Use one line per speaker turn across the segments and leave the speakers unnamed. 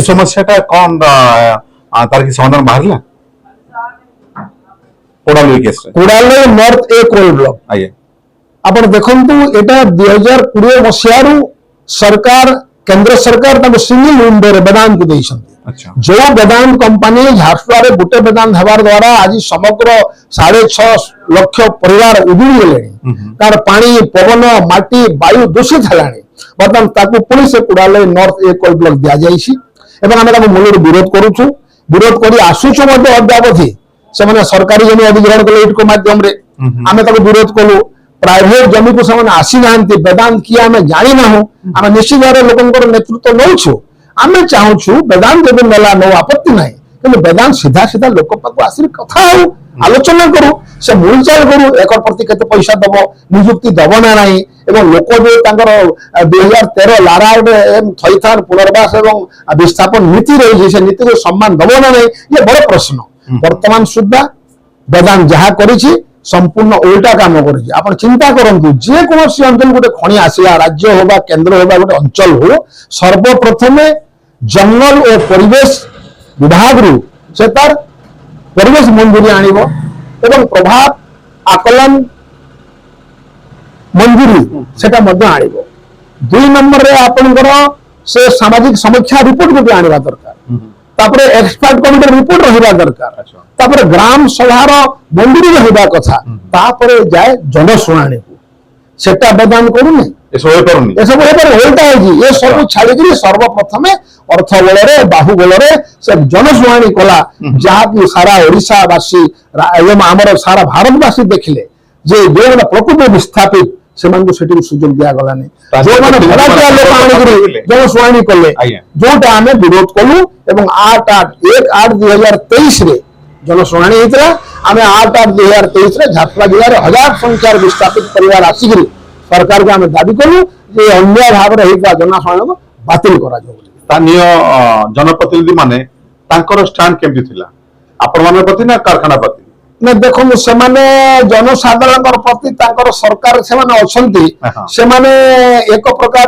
समस्याटा कौन तार की समाधान बाहर कोडालोई केस
कोडालोई नॉर्थ ए कोल ब्लॉक
आइए
आपण देखंतु एटा 2020 मसियारू सरकार केंद्र सरकार तब सिंगल विंडो रे बेदान को देइछंती।
अच्छा
जो बेदान कंपनी झारसुआरे गुटे बेदान हेबार द्वारा आज समग्र 6.5 लाख परिवार उजुड़ी गेलेनी तार पानी पवन माटी वायु दूषित हेलानी बर्तमान ताकू पुलिस से कुडालोई नॉर्थ ए कोल ब्लॉक दिया जाइछि एवं आमे ताकू मूलर विरोध करूछु विरोध करी आसुछु मध्ये अद्यावधि से माने सरकारी जमी अधिग्रहण कले इटको माध्यम रे आमे ताकू विरोध कलु प्राइवेट जमी को से आसी नांती वेदांत किए आम जानी ना आम निश्चित भाव लोक नेतृत्व नौछु आम चाहूँ वेदांत जब नेला नो आपत्ति ना कि वेदांत सीधा सीधा लोक पाक आसिक कथा हो आलोचना करू से मूलचाल करू एक प्रति केते पैसा दब नियुक्ति दब ना ना लोक जो 2013 लारा थईथान पुनर्वास एवं विस्थापन नीति रही से नीति को सम्मान दब ना ना ये बड़ प्रश्न वर्तमान सुधा वेदांत जहाँ करी संपूर्ण उल्टा काम कर चिंता करूँ जेकोसी अंचल गोटे खनि आसला राज्य हो केन्द्र हो गोटे अंचल हो सर्वप्रथम जंगल और परिवेश विभाग रु से तार परिवेश मंजूरी आनिब एवं प्रभाव आकलन मंजूरी सेटा मध्य आनिब 2 नंबर रे आपनकर से सामाजिक समीक्षा रिपोर्ट को आनिबा दरकार तापरे एक्सपर्ट कमिटी रिपोर्ट रहिबा दरकार तापरे ग्राम सभार मंजूरी रहिबा कथा तापरे जाए जनशुणाणी को सेटा बेदान करूनी ए सब होता है जी ये सब छाड़ी सर्वप्रथम अर्थ बल बाहुबल से जनशुणाणी कला जहाँ की सारा ओडिशावासी एवं आमर सारा भारतवासी देखिले जे जो प्रकृति विस्थापित से सुजोग दिया गलानी जो मैंने भड़ाटिया लोक आनिक जनशुणाणी कले जोटा आम विरोध कलु एवं 8/8/2023 रे जनशुणाणी होता आम 8/8/2023 रे झारसुगुड़ा जिले 1000 संख्यार विस्थापित परिवार आसिक सरकार को आम दाबी कलु जे अन्य भाव में होता जनशुणाणी को बातिल करा जाऊ
स्थानीय जनप्रतिनिधि माने तांकर स्टैंड केमती थिला आपण माने प्रति ना कारखाना प्रति
ना देखो से माने जनसाधारण प्रति तांकर सरकार से माने अछंती से माने एक प्रकार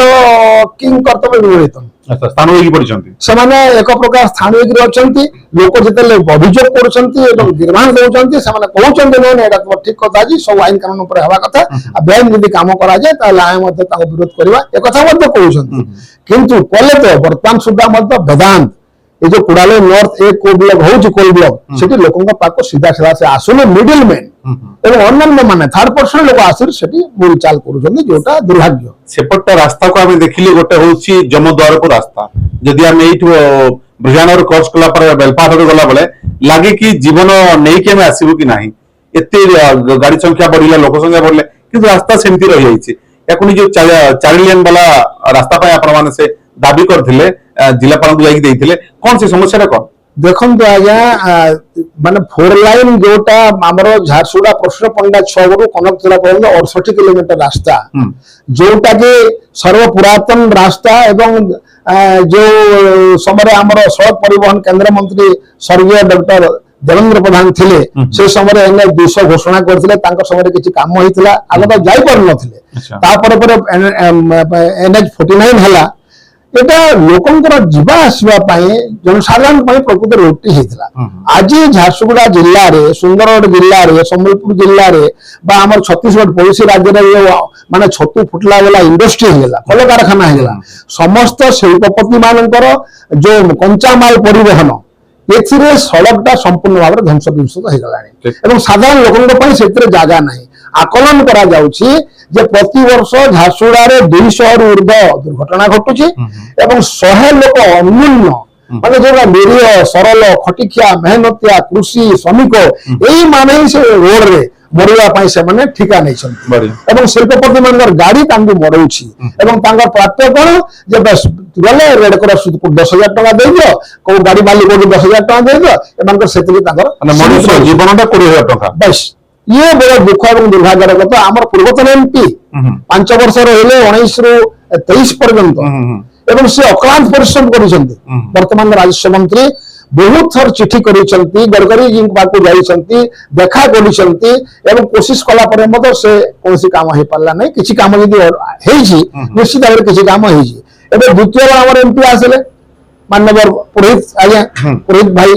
किंग कर्तव्य नियोजित
अच्छा स्थान होई पड़छंती
से माने एक प्रकार स्थान होई अछंती लोक जते अभियोग करछंती एवं निर्माण देउछंती से माने कहउछंती नै एटा तो ठीक कथा जी सब आईन कानून पर हेबा कथा आ बेन यदि काम करा जाय ताले आय मध्ये ताको विरोध करबा ए कथा मध्ये कहउछंती किंतु कोले तो वर्तमान सुद्धा मध्ये वेदांत ये जो कुडालोई नॉर्थ ए कोल ब्लॉक हो कोल ब्लॉक से लोक पाक सीधा सीधा से आसुन मिडिल मैन एवं अन्य माने थर्ड पर्सन लोक आसुर सेठी मूल चाल करूछंती जोटा दुर्भाग्य
सेपट रास्ता को आमे देखिले गोटे होउची जमद्वार को रास्ता जदि आमे एठो ब्रिजानर क्रॉस कला पर बेलपाट रे गला बेले लागे कि जीवन नै के में आसीबो कि नाही एते गाड़ी संख्या बढ़िला लोक संख्या बढ़ले किंतु रास्ता सेमती रहि जाईची याकुनी जो 4 लेन वाला रास्ता पाए आपण माने से दाबी करथिले जिलापाल को जाई देथिले कोन से समस्या कोन
देखो तो आज्ञा माने 4 लाइन जोटा आमर झारसुगुड़ा प्रश्न पंडा 6 रु कनक जिला पर्यंत 68 किलोमीटर रास्ता जोटा के सर्व पुरातन रास्ता एवं जो समय आमर सड़क परिवहन केंद्र मंत्री स्वर्गीय डॉक्टर देवेंद्र प्रधान थिले से समय एन 200 घोषणा करथिले तांकर समय किछि काम होइतिला आगे तो जाई पर नथिले तापर पर NH 49 हला एटा लोकंकर जीवा आसवा जनसाधारण प्रकृत रोटी होता आज झारसुगुड़ा जिले में सुंदरगढ़ जिले में सम्बलपुर जिले में आम छत्तीसगढ़ पड़ोसी राज्य माने छतु फुटला वाला इंडस्ट्री होगा कल कारखाना होगा समस्त शिल्पपति मानकर जो कंचा माल परिवहन ए सड़कटा संपूर्ण भाव में ध्वंस विध्वंस होगा साधारण लोकों से जगह ना आकलन करा जाउछि जे प्रति वर्ष झारसुगुड़ा रे 200 रु ऊर्ध्व दुर्घटना घटुछि एवं 100 लोक अन्यून माने जो निरीह सरल खटिकिया मेहनतिया कृषि श्रमिक एई माने से रोड रे मरिया पाई से माने ठिका नै छन एवं शिल्पपति मानकर गाड़ी तांगु मरउछि एवं तांगर प्राप्य कोन जे बस गले रेड क्रॉस को 10,000 टका दे दियो को गाड़ी मालिक को 10,000 टका दे दियो एमानकर सेति तांगर
माने मनुष्य जीवनटा 20,000 टका
बस ये बड़ा दुख और दुर्भाग्य कथा आम पूर्वतन एमपी 5 वर्ष रहिले 19 रु 23 पर्यंत एवं से अक्लांत परिश्रम करिसंती वर्तमान राजस्व मंत्री बहुत थर चिठी करिसंती गडकरी जी पाको जाइसंती देखा करिसंती एवं कोशिश कला पर मत से कोनसी काम हे पाला नै किछि काम यदि हेछि निश्चित भाव किछि काम हेछि एबे द्वितीय बार हमर एमपी आसले माननीय पुरोहित आज्ञा पुरोहित भाई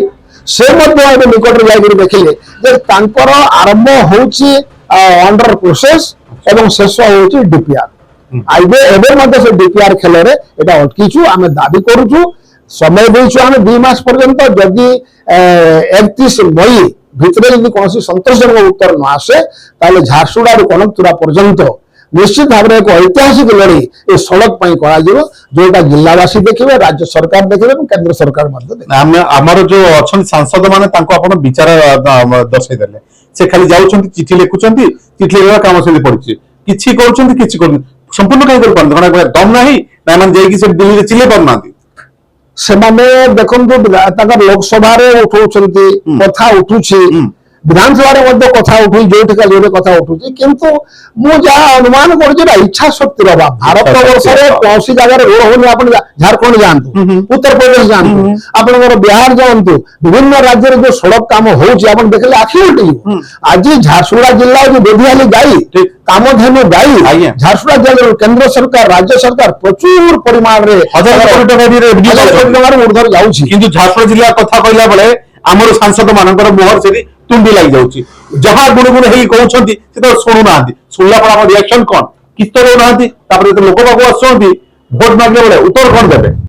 से निकट जाकर देखिले जे तांकर आरंभ होउची अंडर प्रोसेस एवं शेष होउची डीपीआर आइबे एबे मध्य से डीपीआर खेल रे एटा अटकीछु आमे दाबी करूछु समय देइछु आमे 2 मास पर्यंत जदि 31 मई भितरे यदि कौन संतोषजनक उत्तर न आसे ताले झारसुड़ा कनकतुरा पर्यंत निश्चित भाव एक ऐतिहासिक लड़ाई ये सड़क जोटा जिलावासी देखिए राज्य सरकार देखिए केंद्र सरकार
आमर जो अच्छा सांसद मैंने विचार दर्शाई देले से खाली जाऊँ चिठी लिखुं चिठी लिखा कम से पड़ी किसी कर संपूर्ण कहीं कर दम ना दिल्ली चिल्ले पारना
से देखो लोकसभा उठाऊ कथा उठुची विधानसभा कथा उठू जो कथा उठू किंतु मुझे अनुमान कर इच्छा शक्ति अभाव भारत वर्ष कौन जगह रोड होनी आप झारखंड जातु उत्तर प्रदेश जातु आप बिहार जातु विभिन्न राज्य जो सड़क काम हो देखिए आखि उठी आज झारसुगुड़ा जिला जो बेधियाली गाई कामधेनु गाई झारसुगुड़ा जिले केंद्र सरकार राज्य सरकार प्रचुर परिमाण में ऊर्धर जाऊँगी
झारसुगुड़ा जिला कथा कहला बेले आमर सांसद मानकर मुहर से तुंडी लग जाऊँगी जहाँ गुणगुण कहते तो शुणुना शुणला रिएक्शन कौन किस तो रोना लोक पाक आसुँच भोट मागे बेले उत्तर कौन देते